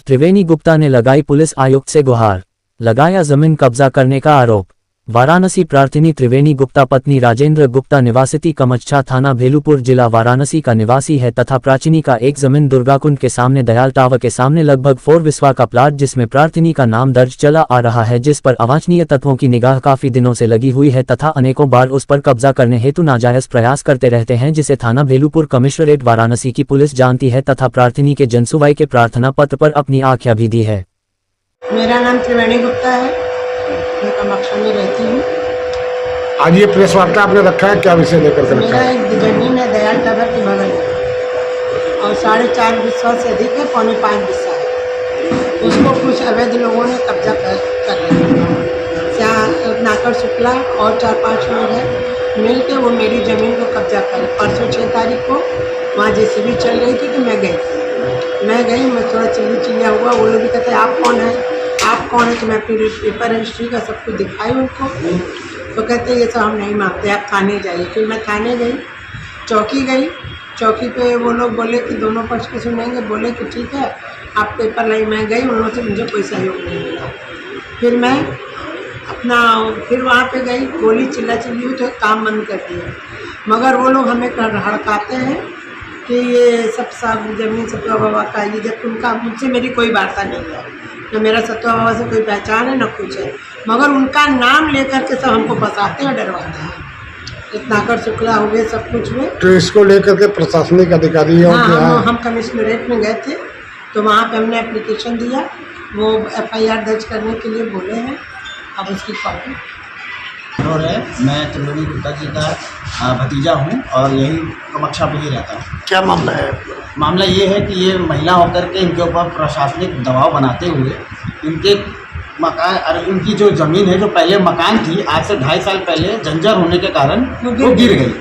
त्रिवेणी गुप्ता ने लगाई पुलिस आयुक्त से गुहार, लगाया जमीन कब्जा करने का आरोप। वाराणसी प्रार्थिनी त्रिवेणी गुप्ता पत्नी राजेंद्र गुप्ता निवासिती कमच्छा थाना भेलूपुर जिला वाराणसी का निवासी है तथा प्राचीनी का एक जमीन दुर्गाकुंड के सामने दयाल टावर के सामने लगभग 4 बिस्वा का प्लाट जिसमें प्रार्थिनी का नाम दर्ज चला आ रहा है, जिस पर अवांछनीय तत्वों की निगाह काफी दिनों से लगी हुई है तथा अनेकों बार उस पर कब्जा करने हेतु नाजायज प्रयास करते रहते हैं, जिसे थाना भेलूपुर कमिश्नरेट वाराणसी की पुलिस जानती है तथा प्रार्थिनी के जनसुनवाई के प्रार्थना पत्र पर अपनी आख्या भी दी है। मेरा नाम त्रिवेणी गुप्ता है, मैं कमक्षा में रहती हूँ। आज ये प्रेस वार्ता आपने रखा है, क्या विषय लेकर के रखा मेरा है? एक जमीन है दयाल टावर के बगल में और 4.5 बिस्वा से अधिक है, 4.25 बिस्वा है। उसको कुछ अवैध लोगों ने कब्जा कर लिया। रत्नाकर शुक्ला और 4-5 लोग हैं मिल के वो मेरी ज़मीन को कब्जा करे। परसों 6 तारीख को वहाँ जेसीबी चल रही थी तो मैं गई, मैं थोड़ा चिल्लिया हुआ। वो लोग भी कहते आप कौन है, तो मैं अपनी पेपर रजिस्ट्री का सब कुछ दिखाई उनको, तो कहते ये सब हम नहीं मानते, आप थाने जाइए। फिर मैं थाने गई, चौकी पे वो लोग बोले कि दोनों पक्ष की सुनेंगे, बोले कि ठीक है आप पेपर लाई। मैं गई, उन्होंने से मुझे कोई सहयोग नहीं मिला। फिर मैं फिर वहाँ पे गई, गोली चिल्ली हुई तो काम बंद कर दिया। मगर वो लोग हमें हड़काते हैं कि ये सब जमीन सतुआ बाबा का, ये जब उनका मुझसे मेरी कोई वार्ता नहीं है, न मेरा सतुआ बाबा से कोई पहचान है न कुछ है, मगर उनका नाम लेकर के सब हमको फंसाते हैं, डरवाते हैं। रत्नाकर शुक्ला हो गए सब कुछ में। तो इसको लेकर के प्रशासनिक अधिकारी हम कमिश्नरेट में गए थे तो वहाँ पे हमने एप्लीकेशन दिया, वो FIR दर्ज करने के लिए बोले हैं। अब उसकी कॉपी है। मैं त्रिवेणी गुप्ता जी का भतीजा हूँ और यही कमक्षा पे ही रहता हूँ। क्या मामला है? मामला ये है कि ये महिला होकर के इनके ऊपर प्रशासनिक दबाव बनाते हुए इनके मकान और इनकी जो ज़मीन है, जो पहले मकान थी, आज से 2.5 साल पहले जंजर होने के कारण वो गिर गई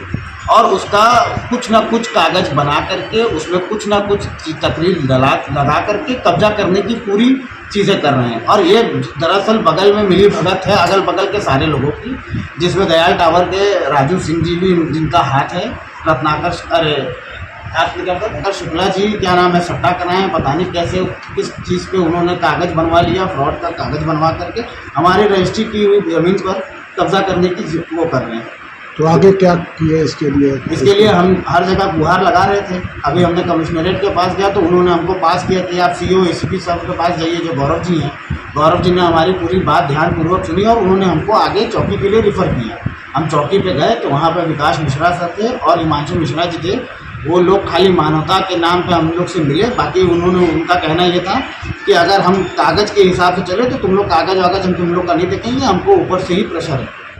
और उसका कुछ ना कुछ कागज़ बना करके उसमें कुछ ना कुछ तकरीर लगा करके कब्जा करने की पूरी चीज़ें कर रहे हैं। और ये दरअसल बगल में मिली भगत है अगल बगल के सारे लोगों की, जिसमें दयाल टावर के राजू सिंह जी भी जिनका हाथ है, रत्नाकर शुक्ला जी क्या नाम है, सट्टा कराए हैं, पता नहीं कैसे किस चीज़ पे उन्होंने कागज़ बनवा लिया, फ्रॉड का कागज़ बनवा करके हमारी रजिस्ट्री की हुई ज़मीन पर कब्जा करने की वो कर रहे हैं। तो आगे क्या किए इसके लिए? हम हर जगह गुहार लगा रहे थे। अभी हमने कमिश्नरेट के पास गया तो उन्होंने हमको पास किया कि आप CO ACP साहब के पास जाइए, जो गौरव जी हैं। गौरव जी ने हमारी पूरी बात ध्यानपूर्वक सुनी और उन्होंने हमको आगे चौकी के लिए रिफ़र किया। हम चौकी पे गए तो वहाँ पर विकास मिश्रा सर थे और हिमांशु मिश्रा जी थे। वो लोग खाली मानवता के नाम पे हम लोग से मिले, बाकी उनका कहना ये था कि अगर हम कागज़ के हिसाब से चले तो तुम लोग कागज़ वागज़ हम तुम लोग का नहीं देखेंगे, हमको ऊपर से ही प्रेशर है।